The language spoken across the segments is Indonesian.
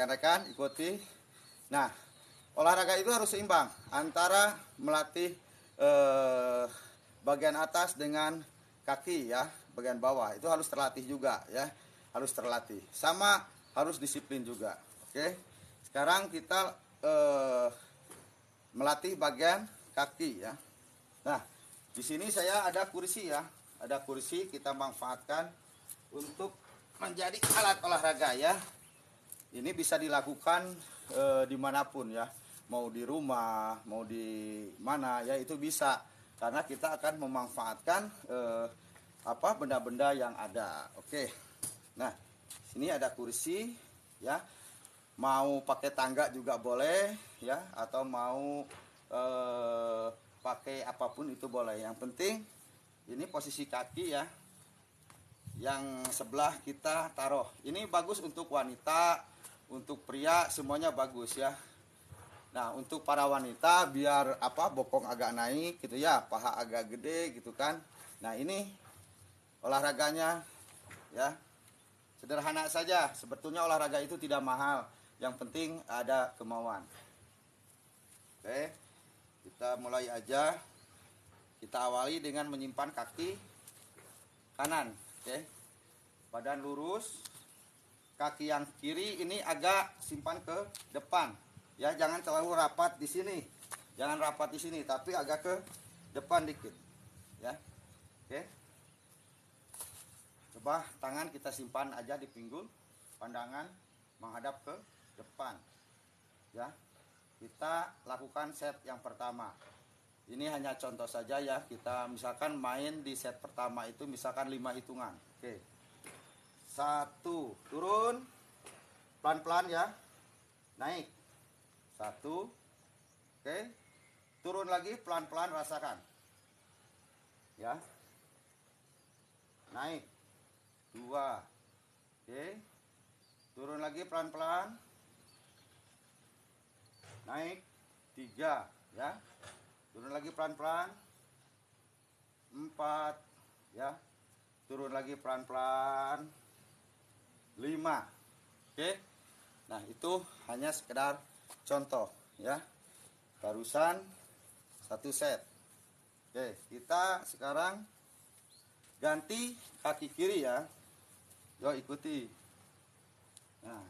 rekan-rekan ikuti. Nah, olahraga itu harus seimbang antara melatih bagian atas dengan kaki ya, bagian bawah itu harus terlatih juga ya, harus terlatih. Sama harus disiplin juga. Oke. Sekarang kita melatih bagian kaki ya. Nah, di sini saya ada kursi ya, ada kursi kita manfaatkan untuk menjadi alat olahraga ya. Ini bisa dilakukan dimanapun ya, mau di rumah, mau di mana ya itu bisa, karena kita akan memanfaatkan benda-benda yang ada. Oke, nah sini ada kursi ya, mau pakai tangga juga boleh ya, atau mau pakai apapun itu boleh. Yang penting ini posisi kaki ya, yang sebelah kita taruh. Ini bagus untuk wanita, untuk pria semuanya bagus ya. Nah, untuk para wanita biar bokong agak naik gitu ya, paha agak gede gitu kan. Nah, ini olahraganya ya. Sederhana saja. Sebetulnya olahraga itu tidak mahal. Yang penting ada kemauan. Oke. Kita mulai aja. Kita awali dengan menyimpan kaki kanan. Oke, badan lurus, kaki yang kiri ini agak simpan ke depan, ya jangan terlalu rapat di sini, jangan rapat di sini, tapi agak ke depan dikit, ya. Oke, coba tangan kita simpan aja di pinggul, pandangan menghadap ke depan, ya. Kita lakukan set yang pertama. Ini hanya contoh saja ya, kita misalkan main di set pertama itu misalkan 5 hitungan. Oke. 1, turun, pelan-pelan ya, naik. 1, oke, turun lagi pelan-pelan rasakan. Ya. Naik. 2, oke, turun lagi pelan-pelan. Naik. 3, ya. Turun lagi pelan-pelan. 4, ya. Turun lagi pelan-pelan. 5. Oke. Nah, itu hanya sekedar contoh ya. Barusan 1 set. Oke, kita sekarang ganti kaki kiri ya. Yo, ikuti. Nah,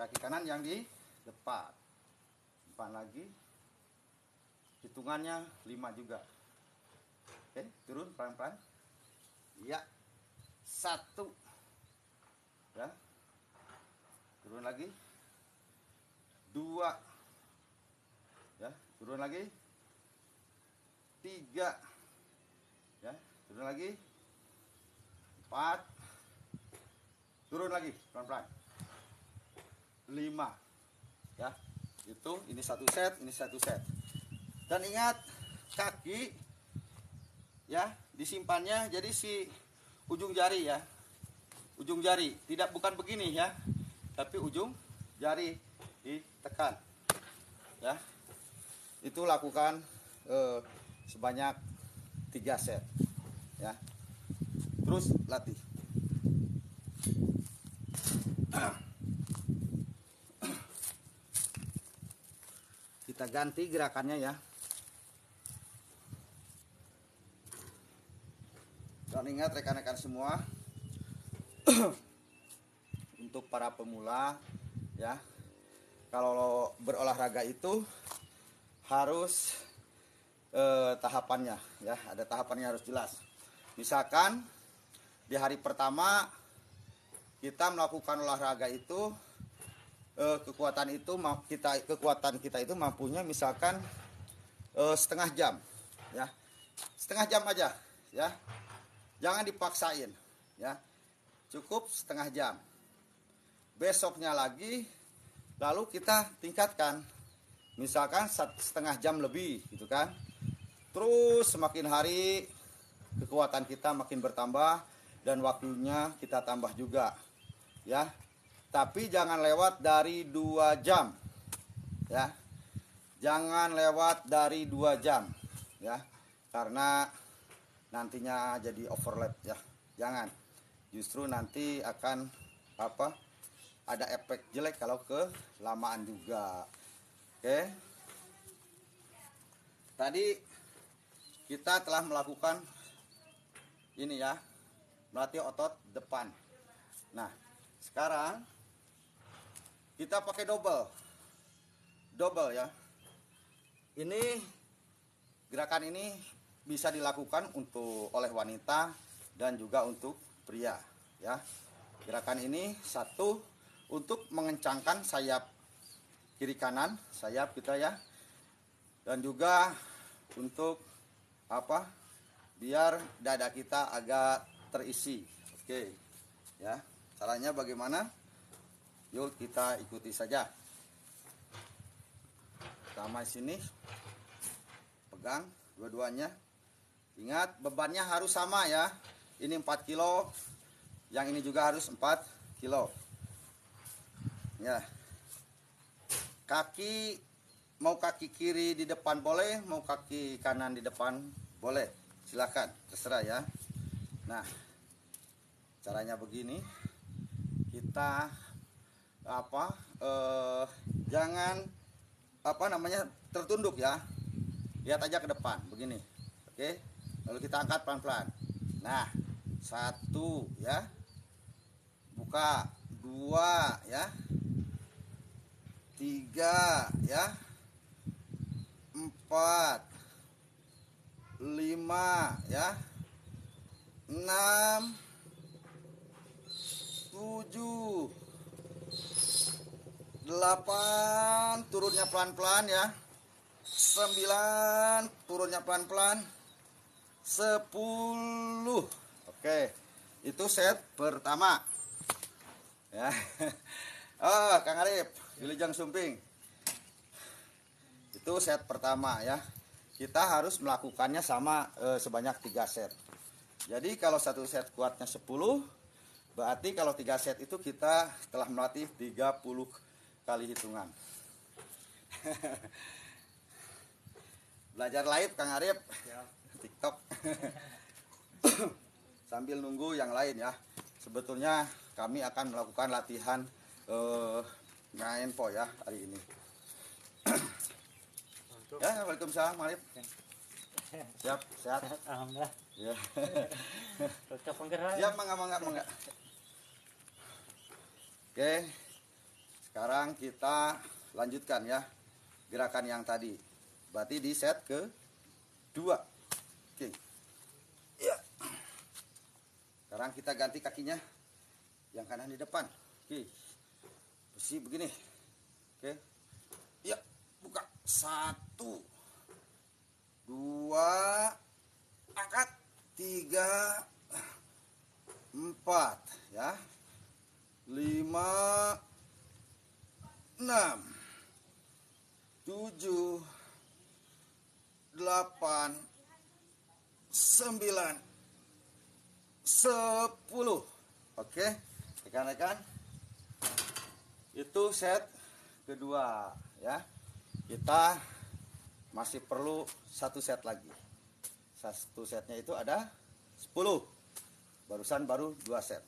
kaki kanan yang di depan. Depan lagi. Hitungannya 5 juga. Oke, turun pelan-pelan. Ya. 1. Ya. Turun lagi. 2. Ya, turun lagi. 3. Ya, turun lagi. 4. Turun lagi pelan-pelan. 5. Ya. Ini 1 set, ini 1 set. Dan ingat, kaki ya disimpannya jadi si ujung jari ya, ujung jari bukan begini ya, tapi ujung jari ditekan ya. Itu lakukan sebanyak 3 set ya, terus latih. Kita ganti gerakannya ya. Dan ingat rekan-rekan semua, untuk para pemula ya, kalau berolahraga itu harus tahapannya ya, ada tahapannya harus jelas. Misalkan di hari pertama kita melakukan olahraga itu, kekuatan kita itu mampunya misalkan setengah jam ya, setengah jam aja ya. Jangan dipaksain ya, cukup setengah jam. Besoknya lagi lalu kita tingkatkan, misalkan setengah jam lebih gitu kan. Terus semakin hari kekuatan kita makin bertambah dan waktunya kita tambah juga ya. Tapi jangan lewat dari 2 jam ya, jangan lewat dari 2 jam ya, karena nantinya jadi overlap ya. Jangan, justru nanti akan ada efek jelek kalau kelamaan juga. Oke. Tadi kita telah melakukan ini ya, melatih otot depan. Nah, sekarang kita pakai double ya. Ini gerakan ini bisa dilakukan oleh wanita dan juga untuk pria ya. Gerakan ini satu untuk mengencangkan sayap kiri kanan, sayap kita ya. Dan juga untuk apa? Biar dada kita agak terisi. Oke. Ya. Caranya bagaimana? Yuk kita ikuti saja. Pertama sini. Pegang dua-duanya. Ingat bebannya harus sama ya. Ini 4 kilo. Yang ini juga harus 4 kilo. Ya. Mau kaki kiri di depan boleh, mau kaki kanan di depan boleh. Silakan, terserah ya. Nah, caranya begini. Kita jangan tertunduk ya. Lihat aja ke depan begini. Oke. Lalu kita angkat pelan-pelan. Nah, 1 ya. Buka 2 ya. 3 ya. 4 5 ya. 6 7 8 turunnya pelan-pelan ya. 9 turunnya pelan-pelan. 10. Oke. Itu set pertama. Ya. Oh, Kang Arif, Wilujeng Sumping. Itu set pertama ya. Kita harus melakukannya sama sebanyak 3 set. Jadi kalau satu set kuatnya 10, berarti kalau 3 set itu kita telah melatih 30 kali hitungan. Belajar live Kang Arif. Ya. TikTok. Sambil nunggu yang lain ya. Sebetulnya kami akan melakukan latihan ngaenpo ya hari ini. Ya, waalaikumsalam Arif. Siap, sehat. Alhamdulillah. Ya. Cocok penggerak. Ya, mangga. Oke. Sekarang kita lanjutkan ya gerakan yang tadi. Berarti di set ke-2. Oke. Ya. Sekarang kita ganti kakinya. Yang kanan di depan. Oke. Posisi begini. Oke. Ya, buka. 1 2 angkat 3 4 ya. 5 6 7 8 9 10. Oke, rekan-rekan. Itu set kedua ya. Kita masih perlu 1 set lagi. 1 setnya itu ada 10. Barusan baru 2 set.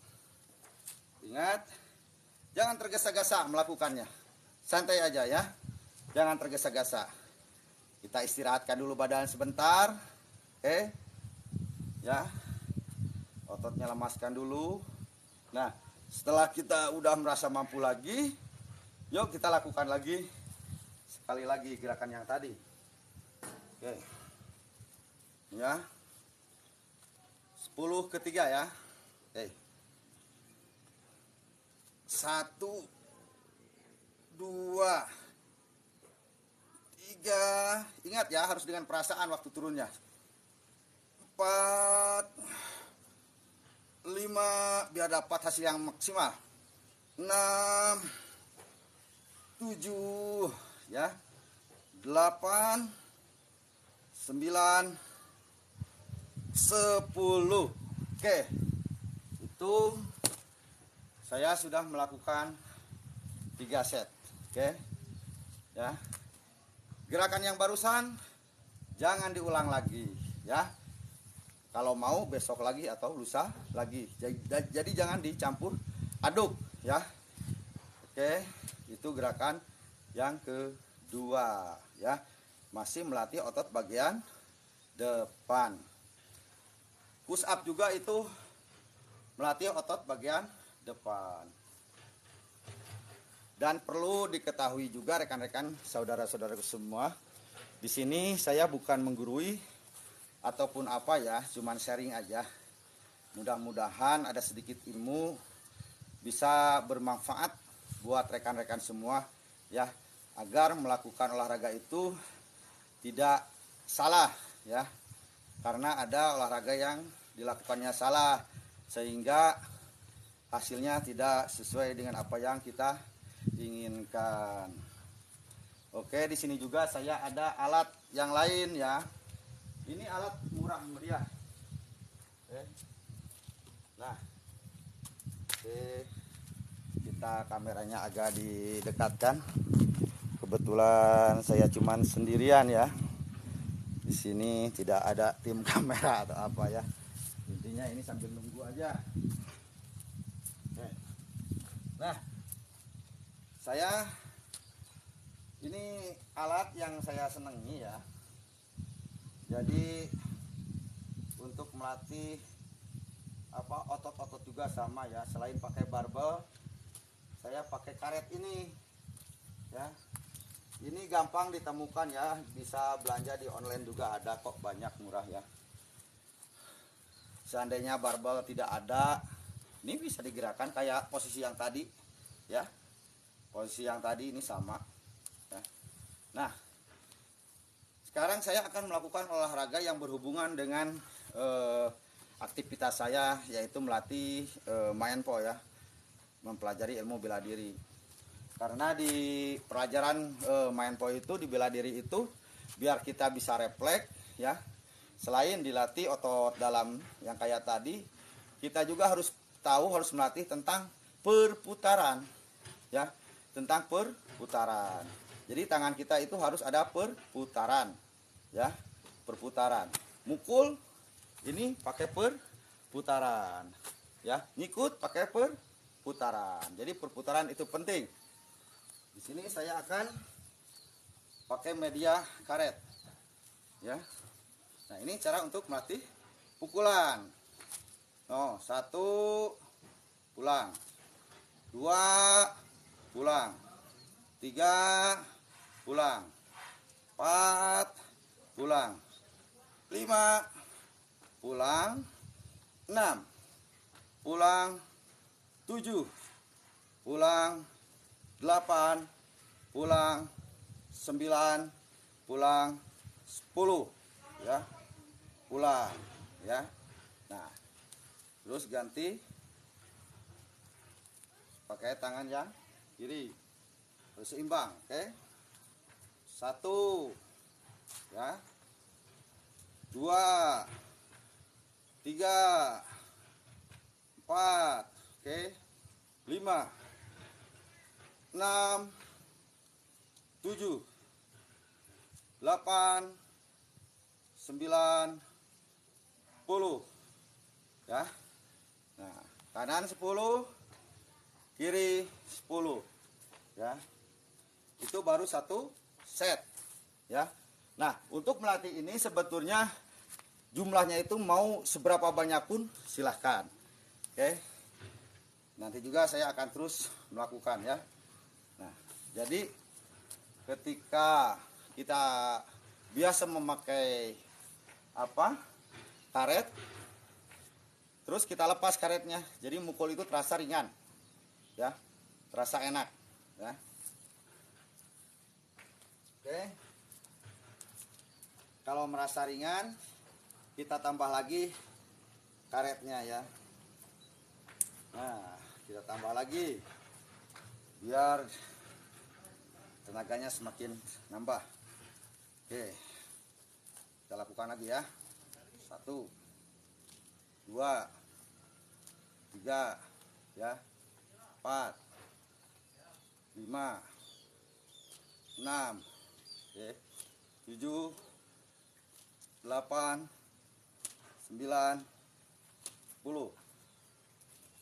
Ingat, jangan tergesa-gesa melakukannya. Santai aja ya. Jangan tergesa-gesa. Kita istirahatkan dulu badan sebentar. Oke. Ya. Ototnya lemaskan dulu. Nah, setelah kita udah merasa mampu lagi, yuk kita lakukan lagi. Sekali lagi gerakan yang tadi. Oke. Ya. 10 ketiga ya. Oke. 1 2 3. Ingat ya, harus dengan perasaan waktu turunnya. 4 5 biar dapat hasil yang maksimal. 6 7 ya. 8 9 10. Oke. Itu saya sudah melakukan 3 set. Oke. Ya. Gerakan yang barusan jangan diulang lagi ya. Kalau mau besok lagi atau lusa lagi. Jadi jangan dicampur aduk ya. Oke, itu gerakan yang kedua ya. Masih melatih otot bagian depan. Push up juga itu melatih otot bagian depan. Dan perlu diketahui juga rekan-rekan saudara-saudaraku semua, di sini saya bukan menggurui ataupun apa ya, cuman sharing aja. Mudah-mudahan ada sedikit ilmu bisa bermanfaat buat rekan-rekan semua ya, agar melakukan olahraga itu tidak salah ya. Karena ada olahraga yang dilakukannya salah sehingga hasilnya tidak sesuai dengan apa yang kita inginkan. Oke, di sini juga saya ada alat yang lain ya. Ini alat murah meriah. Nah, oke, kita kameranya agak didekatkan. Kebetulan saya cuman sendirian ya. Di sini tidak ada tim kamera atau apa ya. Intinya ini sambil nunggu aja. Oke. Nah, saya ini alat yang saya senangi ya. Jadi untuk melatih otot-otot juga sama ya. Selain pakai barbel, saya pakai karet ini ya. Ini gampang ditemukan ya, bisa belanja di online juga ada kok, banyak, murah ya. Seandainya barbel tidak ada, ini bisa digerakkan kayak posisi yang tadi ya. Posisi yang tadi ini sama ya. Nah, sekarang saya akan melakukan olahraga yang berhubungan dengan aktivitas saya, yaitu melatih Mindpo ya, mempelajari ilmu bela diri. Karena di pelajaran Mindpo itu, di bela diri itu, biar kita bisa refleks ya. Selain dilatih otot dalam yang kayak tadi, kita juga harus tahu, harus melatih tentang perputaran ya, tentang perputaran. Jadi tangan kita itu harus ada perputaran ya, perputaran. Mukul ini pakai perputaran ya, nyikut pakai perputaran. Jadi perputaran itu penting. Di sini saya akan pakai media karet ya. Nah, ini cara untuk melatih pukulan. Oh, 1 pulang, 2 pulang, 3 pulang, 4 pulang, 5 pulang, 6 pulang, 7 pulang, 8 pulang, 9 pulang, 10 ya, pulang ya. Nah, terus ganti pakai tangan yang kiri, terus seimbang. Oke, 1 ya, 2 3 4, oke, 5 6 7 8 9 10 ya. Nah, kanan 10, kiri 10 ya. Itu baru 1 set ya. Nah, untuk melatih ini sebetulnya jumlahnya itu mau seberapa banyak pun silahkan. Oke, nanti juga saya akan terus melakukan ya. Nah, jadi ketika kita biasa memakai karet, terus kita lepas karetnya, jadi mukul itu terasa ringan ya, terasa enak ya. Oke, kalau merasa ringan, kita tambah lagi karetnya ya. Nah, kita tambah lagi biar tenaganya semakin nambah. Oke, kita lakukan lagi ya. 1 2 3 ya, 4 5 6, oke, 7 8 9 10,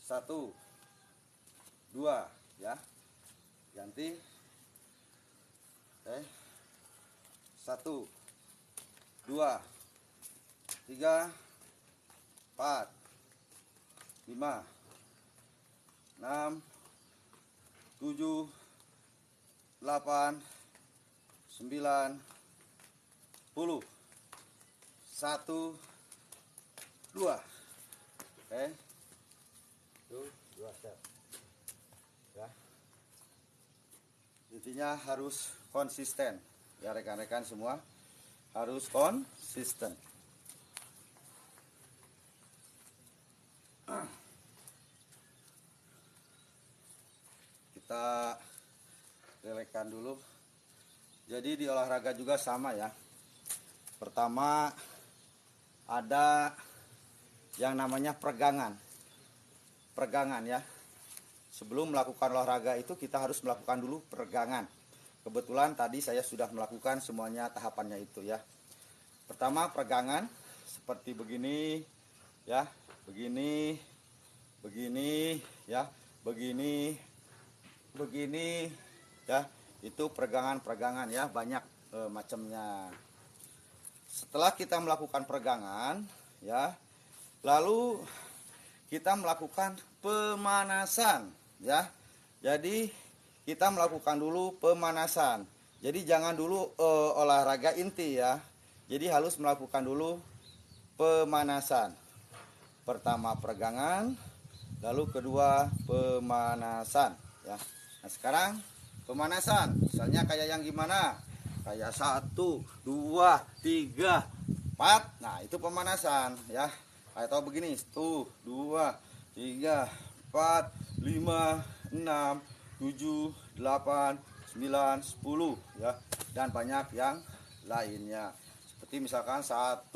1 2 ya, berhenti. Oke. 1 2 3 4 5 6 7 8 9 10 1 2. Oke. Itu 2 set. Ya. Intinya harus konsisten. Ya rekan-rekan semua, harus konsisten. Kita relaxkan dulu. Jadi di olahraga juga sama ya. Pertama ada yang namanya peregangan. Peregangan ya. Sebelum melakukan olahraga itu kita harus melakukan dulu peregangan. Kebetulan tadi saya sudah melakukan semuanya tahapannya itu ya. Pertama peregangan seperti begini ya, begini, begini ya, begini, begini ya. Itu peregangan-peregangan ya, banyak macamnya. Setelah kita melakukan peregangan ya, lalu kita melakukan pemanasan ya. Jadi kita melakukan dulu pemanasan. Jadi jangan dulu olahraga inti ya. Jadi harus melakukan dulu pemanasan. Pertama peregangan, lalu kedua pemanasan ya. Nah sekarang pemanasan, misalnya kayak yang gimana? Kayak 1, 2, 3, 4. Nah itu pemanasan ya. Atau begini, 1, 2, 3, 4, 5, 6, 7, 8, 9, 10 ya. Dan banyak yang lainnya. Seperti misalkan 1,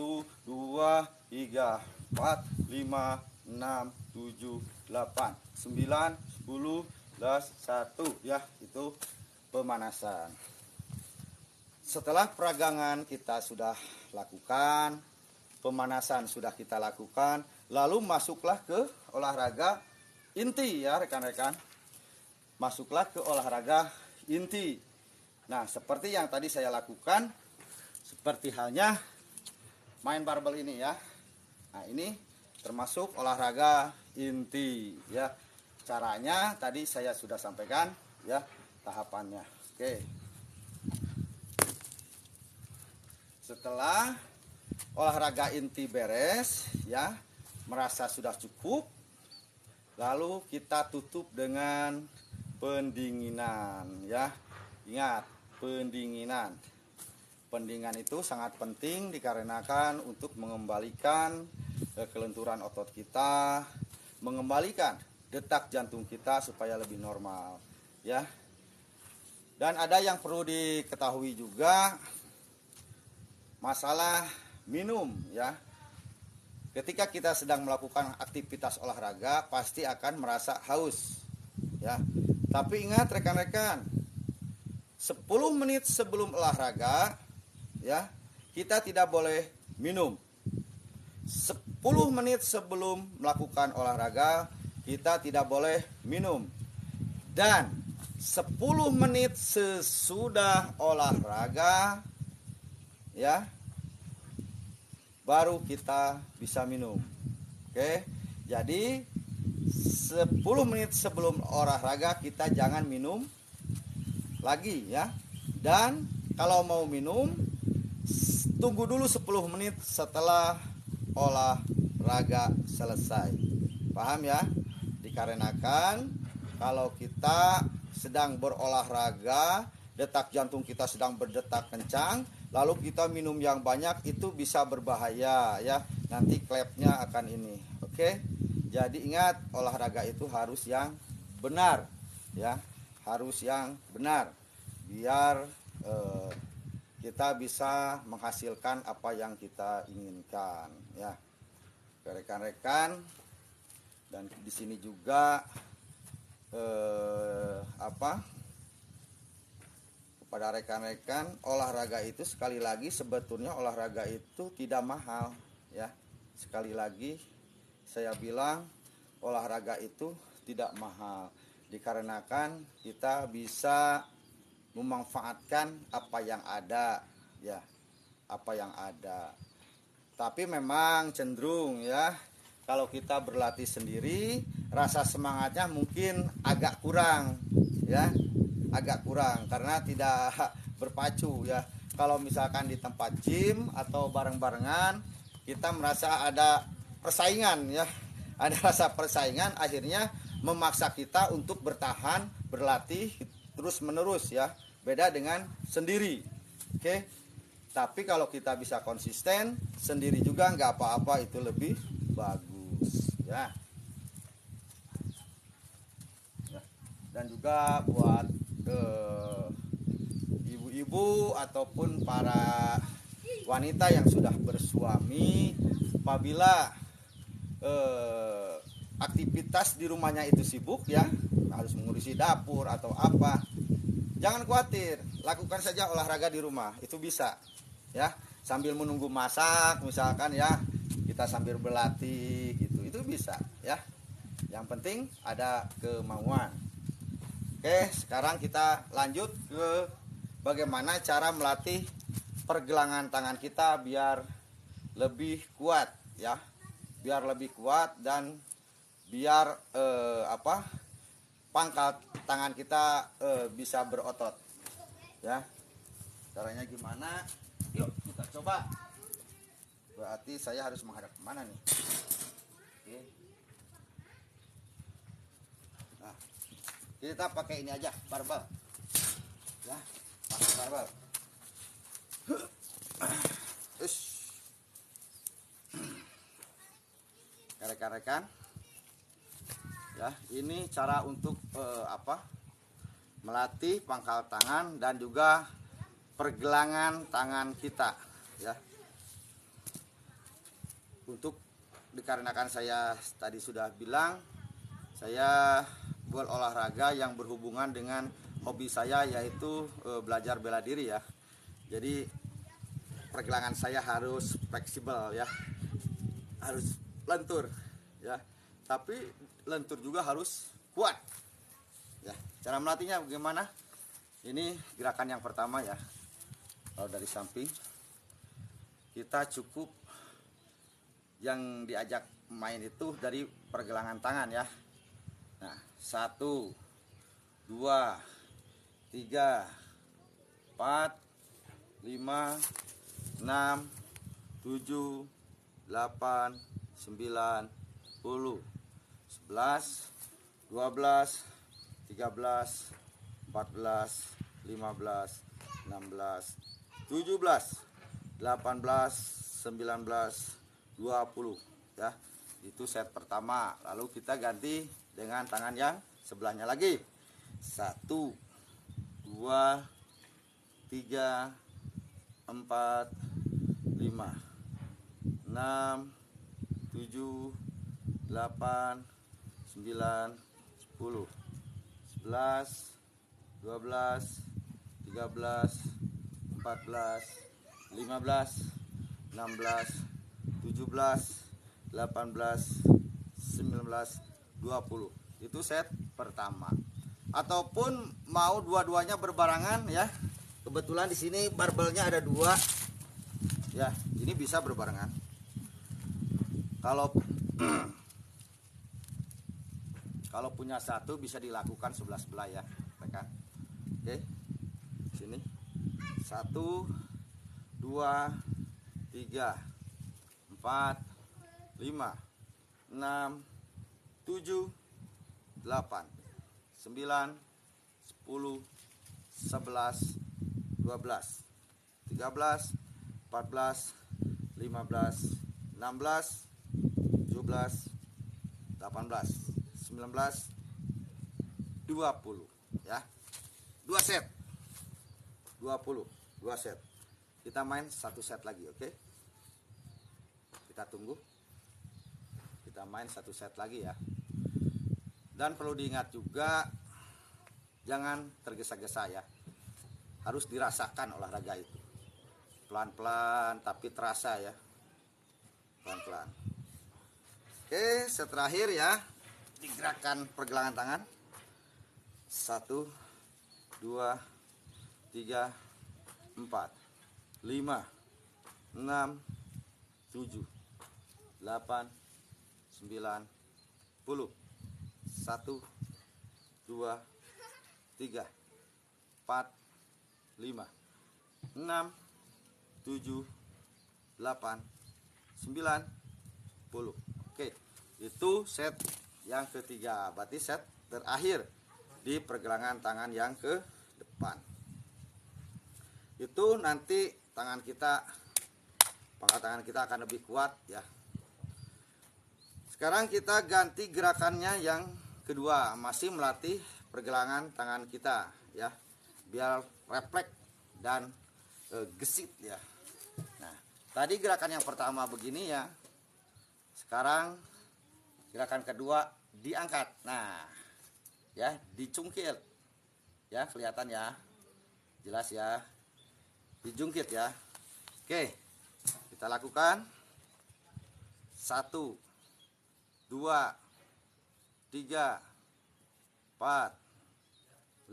2, 3, 4, 5, 6, 7, 8, 9, 10, 11, 1 ya. Itu pemanasan. Setelah peregangan kita sudah lakukan, pemanasan sudah kita lakukan, lalu masuklah ke olahraga inti ya rekan-rekan. Masuklah ke olahraga inti. Nah seperti yang tadi saya lakukan, seperti halnya main barbel ini ya. Nah ini termasuk olahraga inti ya. Caranya tadi saya sudah sampaikan ya, tahapannya. Oke. Setelah olahraga inti beres ya, merasa sudah cukup, lalu kita tutup dengan pendinginan ya. Ingat, pendinginan. Pendinginan itu sangat penting dikarenakan untuk mengembalikan kelenturan otot kita, mengembalikan detak jantung kita supaya lebih normal ya. Dan ada yang perlu diketahui juga masalah minum ya. Ketika kita sedang melakukan aktivitas olahraga pasti akan merasa haus ya. Tapi ingat rekan-rekan, 10 menit sebelum olahraga ya, kita tidak boleh minum. 10 menit sebelum melakukan olahraga kita tidak boleh minum. Dan 10 menit sesudah olahraga ya, baru kita bisa minum. Oke. Jadi 10 menit sebelum olahraga kita jangan minum lagi ya. Dan kalau mau minum, tunggu dulu 10 menit setelah olahraga selesai. Paham ya? Dikarenakan kalau kita sedang berolahraga, detak jantung kita sedang berdetak kencang, lalu kita minum yang banyak, itu bisa berbahaya ya. Nanti klepnya akan ini. Oke. Jadi ingat, olahraga itu harus yang benar ya. Harus yang benar biar kita bisa menghasilkan apa yang kita inginkan ya. Rekan-rekan, dan di sini juga kepada rekan-rekan, olahraga itu sekali lagi sebetulnya olahraga itu tidak mahal ya. Sekali lagi saya bilang olahraga itu tidak mahal. dikarenakan kita bisa memanfaatkan apa yang ada ya, apa yang ada. Tapi memang cenderung ya, kalau kita berlatih sendiri rasa semangatnya mungkin agak kurang ya, agak kurang karena tidak berpacu ya. Kalau misalkan di tempat gym atau bareng-barengan, kita merasa ada persaingan ya, ada rasa persaingan, akhirnya memaksa kita untuk bertahan, berlatih terus menerus ya. Beda dengan sendiri. Oke. Tapi kalau kita bisa konsisten sendiri juga nggak apa-apa, itu lebih bagus ya. Dan juga buat ibu-ibu ataupun para wanita yang sudah bersuami, apabila aktivitas di rumahnya itu sibuk ya, harus mengurusi dapur atau apa, jangan khawatir, lakukan saja olahraga di rumah, itu bisa ya, sambil menunggu masak misalkan ya, kita sambil berlatih gitu, itu bisa ya. Yang penting ada kemauan. Oke, sekarang kita lanjut ke bagaimana cara melatih pergelangan tangan kita biar lebih kuat ya, biar lebih kuat dan biar pangkal tangan kita bisa berotot ya. Caranya gimana? Yuk kita coba. Berarti saya harus menghadap kemana nih? Oke. Nah, kita pakai ini aja, barbel ya, pakai barbel. Rekan-rekan ya, ini cara untuk melatih pangkal tangan dan juga pergelangan tangan kita ya. Untuk dikarenakan saya tadi sudah bilang, saya berolahraga yang berhubungan dengan hobi saya, yaitu belajar bela diri ya. Jadi pergelangan saya harus fleksibel ya, harus lentur ya, tapi lentur juga harus kuat ya. Cara melatihnya bagaimana? Ini gerakan yang pertama ya. Kalau dari samping, kita cukup yang diajak main itu dari pergelangan tangan ya. Nah, 1, 2, 3, 4, 5, 6, 7, 8, 9, 10, 11, 12, 13, 14, 15, 16, 17, 18, 19, 20 ya. Itu set pertama. Lalu kita ganti dengan tangan yang sebelahnya lagi. 1, 2, 3, 4, 5, 6, 7, 8, 9, 10, 11, 12, 13, 14, 15, 16, 17, 18, 19, 20. Itu set pertama. Ataupun mau dua-duanya berbarengan ya. Kebetulan di sini barbelnya ada 2. Ya, ini bisa berbarengan. Kalau punya 1 bisa dilakukan sebelah-sebelah ya, rekan. Oke. Sini. 1, 2, 3, 4, 5, 6, 7, 8, 9, 10, 11, 12, 13, 14, 15, 16, 17, 18, 19, 20 ya. 2 set. 20, 2 set. Kita main 1 set lagi, oke? Kita tunggu. Kita main 1 set lagi ya. Dan perlu diingat juga, jangan tergesa-gesa ya. Harus dirasakan olahraga itu. Pelan-pelan tapi terasa ya. Pelan-pelan. Oke, set terakhir ya. Digerakkan pergelangan tangan. 1, 2, 3, 4, 5, 6, 7, 8, 9, 10. 1, 2, 3, 4, 5, 6, 7, 8, 9, 10. Oke, itu set yang ketiga. Berarti set terakhir di pergelangan tangan yang ke depan. Itu nanti tangan kita, pangkat tangan kita akan lebih kuat ya. Sekarang kita ganti gerakannya yang kedua, masih melatih pergelangan tangan kita ya, biar refleks dan gesit ya. Nah, tadi gerakan yang pertama begini ya. Sekarang gerakan kedua diangkat. Nah, ya, dicungkil. Ya, kelihatan ya. Jelas ya. Dijungkit ya. Oke. Kita lakukan. 1, 2, 3, 4,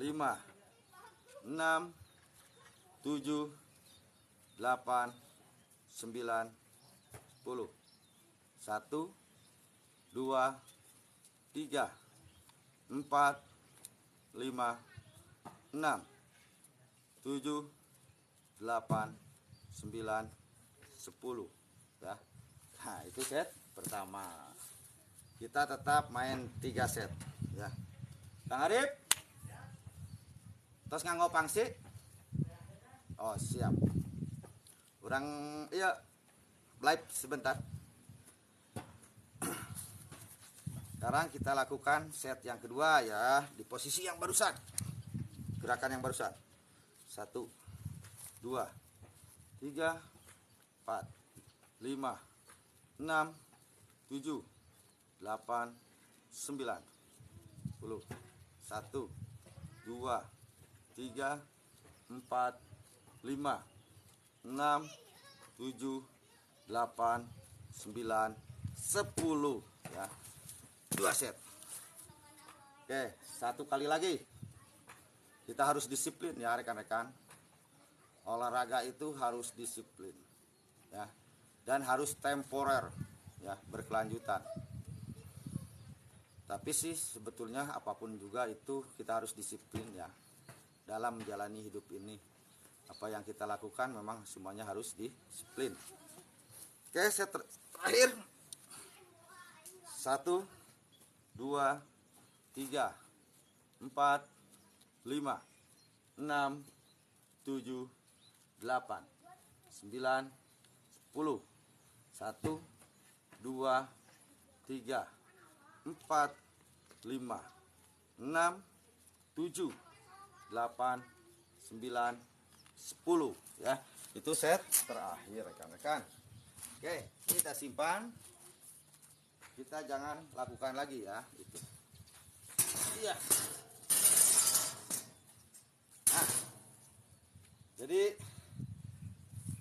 5, 6, 7, 8, 9, 10. 1, 2, 3, 4, 5, 6, 7, 8, 9, 10 ya. Nah, itu set pertama. Kita tetap main 3 set ya. Kang Arif, terus nganggo pangsi. Oh, siap. Kurang iya live sebentar. Sekarang kita lakukan set yang kedua ya, di posisi yang barusan. Gerakan yang barusan. 1, 2, 3, 4, 5, 6, 7, 8, 9, 10. 1, 2, 3, 4, 5, 6, 7, 8, 9, 10 ya. 2 set. Oke, 1 kali lagi. Kita harus disiplin ya rekan-rekan. Olahraga itu harus disiplin ya, dan harus temporer ya, berkelanjutan. Tapi sih sebetulnya apapun juga itu kita harus disiplin ya dalam menjalani hidup ini. Apa yang kita lakukan memang semuanya harus disiplin. Oke, set terakhir. 1, 2, 3, 4, 5, 6, 7, 8, 9, 10. 1, 2, 3, 4, 5, 6, 7, 8, 9, 10 ya. Itu set terakhir rekan-rekan. Oke, kita simpan. Kita jangan lakukan lagi ya itu. Iya. Nah, jadi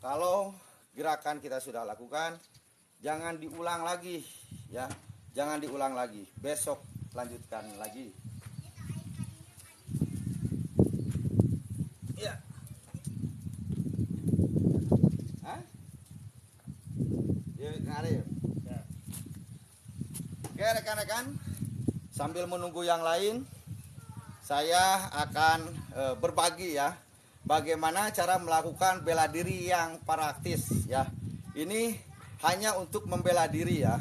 kalau gerakan kita sudah lakukan, jangan diulang lagi ya. Jangan diulang lagi. Besok lanjutkan lagi. Iya. Hah? Ya, ngarep. Oke rekan-rekan, sambil menunggu yang lain, saya akan berbagi ya, bagaimana cara melakukan bela diri yang praktis ya. Ini hanya untuk membela diri ya,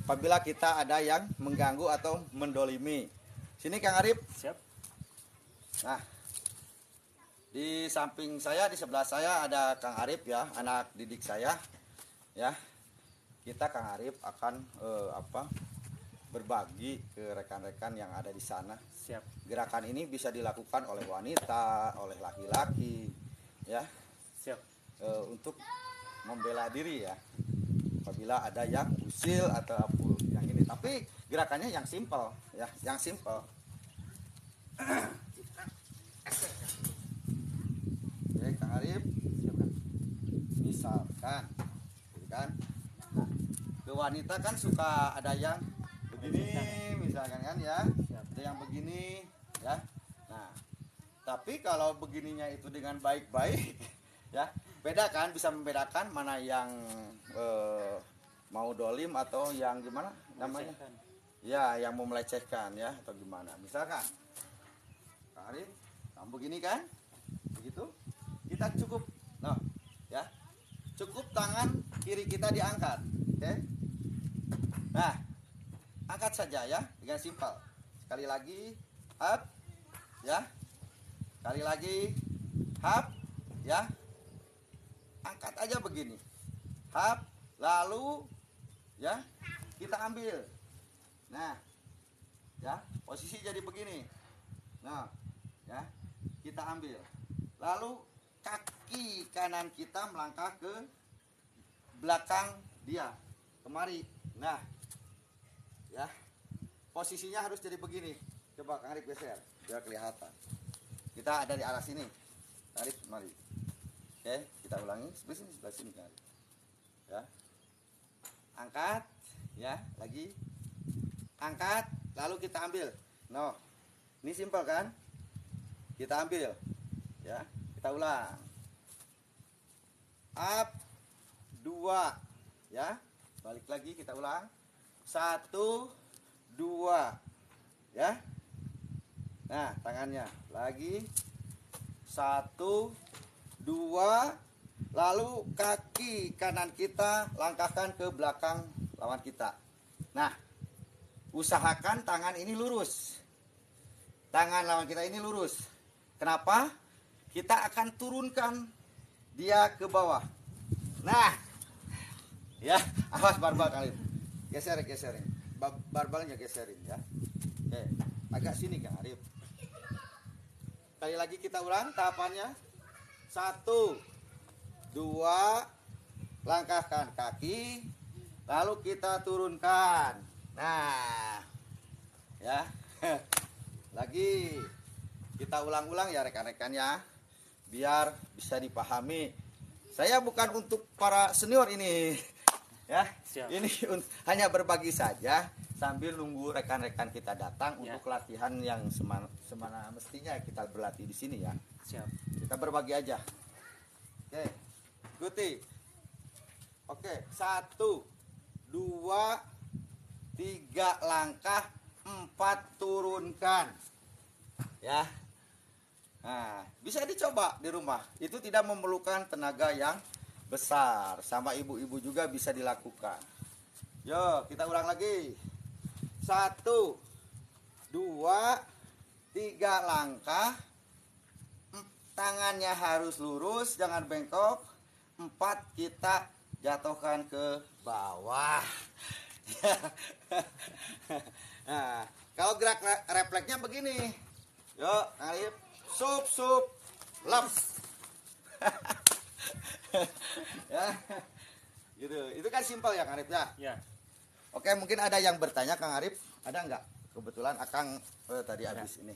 apabila kita ada yang mengganggu atau mendolimi. Sini Kang Arif. Siap. Nah, di samping saya, di sebelah saya ada Kang Arif ya, anak didik saya ya. Kita Kang Arif akan berbagi ke rekan-rekan yang ada di sana. Siap. Gerakan ini bisa dilakukan oleh wanita, oleh laki-laki, ya. Siap. Untuk membela diri ya. Apabila ada yang usil atau apa yang ini. Tapi gerakannya yang simpel, ya, yang simpel. Oke, Kang Arif, silakan. Misalkan, gitu kan? Nah, ke wanita kan suka ada yang begini misalkan kan ya, ada yang begini ya. Tapi kalau begininya itu dengan baik-baik, ya beda kan, bisa membedakan mana yang mau dolim atau yang gimana namanya? Melecehkan. Ya, yang mau melecehkan ya atau gimana? Misalkan, Kak Arif, kamu begini kan, begitu, kita cukup, no, ya, cukup tangan kiri kita diangkat, oke? Nah, angkat saja ya, dengan simpel. Sekali lagi, up, ya, sekali lagi, up, ya, angkat aja begini, up, lalu, ya, kita ambil. Nah, ya, posisi jadi begini. Nah, ya, kita ambil. Lalu kaki kanan kita melangkah ke belakang dia, kemari. Nah, ya, posisinya harus jadi begini. Coba Kang Arif geser, biar kelihatan. Kita ada di arah sini. Kang Arif, mari. Oke, kita ulangi. Sebelah sini, Kang Arif. Ya, angkat, ya, lagi. Angkat, lalu kita ambil. No, ini simpel kan? Kita ambil, ya, kita ulang. Up, 2, ya, balik lagi kita ulang. 1, 2, ya. Nah, tangannya lagi. 1, 2, lalu kaki kanan kita langkahkan ke belakang lawan kita. Nah, usahakan tangan ini lurus. Tangan lawan kita ini lurus. Kenapa? Kita akan turunkan dia ke bawah. Nah, ya, awas barbel kali. Geserin. Barbelnya geserin ya. Oke, agak sini Kang Arif. Sekali lagi kita ulang tahapannya. 1, 2, langkahkan kaki, lalu kita turunkan. Nah, ya, lagi kita ulang-ulang ya rekan-rekan ya, biar bisa dipahami. Saya bukan untuk para senior ini, ya. Siap. Ini hanya berbagi saja sambil nunggu rekan-rekan kita datang Ya. untuk latihan yang semana mestinya kita berlatih di sini ya. Siap. Kita berbagi aja. Oke, ikuti. Oke, 1, 2, 3 langkah, 4 turunkan. Ya. Nah, bisa dicoba di rumah. Itu tidak memerlukan tenaga yang besar. Sama ibu-ibu juga bisa dilakukan. Yo, kita ulang lagi. 1, 2, 3 langkah. Tangannya harus lurus, jangan bengkok. 4 kita jatuhkan ke bawah. Nah, kalau gerak refleksnya begini. Yuk, Arif. Sup, lap. Ya. Gitu. Itu kan simpel ya, Kang Arif ya. Ya. Oke, mungkin ada yang bertanya, Kang Arif. Ada nggak? Kebetulan Akang tadi habis ini.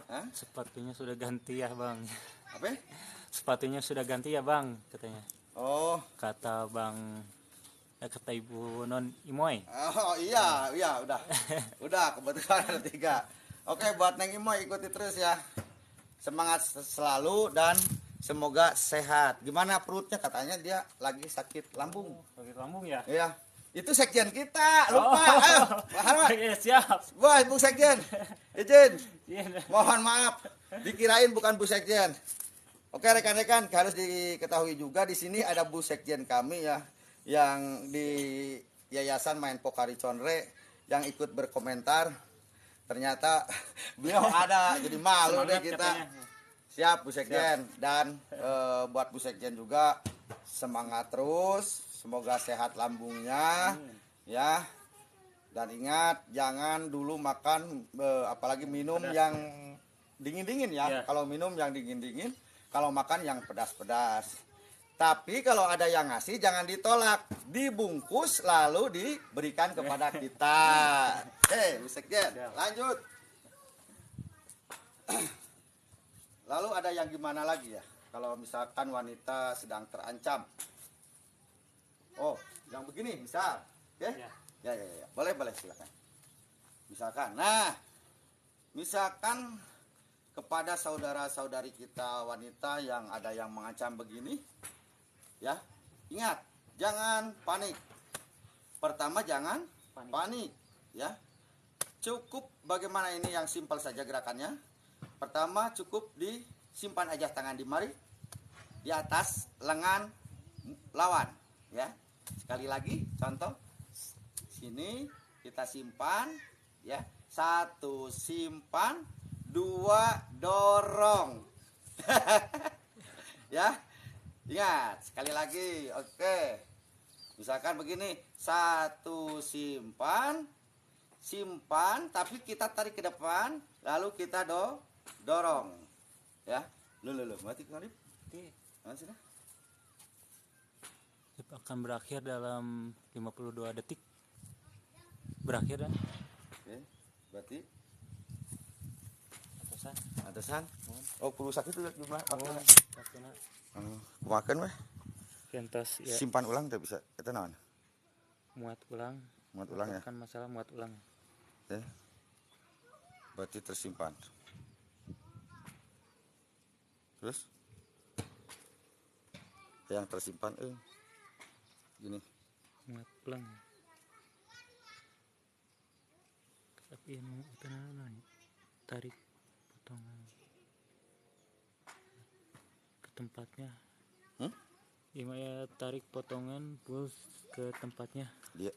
Hah? Sepatunya sudah ganti ya bang. Apa? Sepatunya sudah ganti ya bang katanya. Oh. Kata bang, kata ibu non Imoy. Oh iya, udah kebetulan ada 3. Oke, buat Neng Imoy ikuti terus ya. Semangat selalu dan semoga sehat. Gimana perutnya? Katanya dia lagi sakit lambung. Sakit lambung ya? Iya. Itu sekjen kita, lupa. Ayo, Harmat. Oke, siap. Wah, Bu Sekjen. Izin. Iya. Mohon maaf. Dikirain bukan Bu Sekjen. Oke, rekan-rekan, harus diketahui juga di sini ada Bu Sekjen kami ya yang di Yayasan Main Pokari Conre yang ikut berkomentar. Ternyata beliau ada, jadi malu deh Semangat kita. katanya. Siap Bu Sekjen. Dan buat Bu Sekjen juga semangat terus, semoga sehat lambungnya ya. Dan ingat jangan dulu makan apalagi minum Pedas. yang dingin-dingin ya. Ya. Kalau minum yang dingin-dingin, kalau makan yang pedas-pedas. Tapi kalau ada yang ngasih jangan ditolak, dibungkus lalu diberikan kepada kita. Oke, Bu Sekjen, lanjut. Lalu ada yang gimana lagi ya? Kalau misalkan wanita sedang terancam. Oh, yang begini misal. Oke? Ya. Ya. Boleh silakan. Misalkan. Nah, misalkan kepada saudara-saudari kita wanita yang ada yang mengancam begini, ya, ingat, jangan panik. Pertama, jangan panik, ya. Cukup bagaimana ini yang simpel saja gerakannya. Pertama, cukup disimpan aja tangan di mari, di atas lengan lawan, ya. Sekali lagi, contoh, sini kita simpan, ya. 1 simpan, 2 dorong. Ya, ingat sekali lagi. Oke, misalkan begini, 1 simpan tapi kita tarik ke depan, lalu kita dorong, ya. Mati kali. Sudah. Akan berakhir dalam 52 detik. Berakhir ya. Oke, berarti atasan. Oh, perlu sakit itu jumlah waktunya. Waktunya Kumakan weh. kentos ya. Simpan ulang teh bisa. Eta naon? Muat ulang ya. Kan masalah muat ulang. Berarti tersimpan. Terus yang tersimpan gini. Muat ulang. Tapi yang itu tarik potongan ke tempatnya. Ya tarik potongan terus ke tempatnya. Dia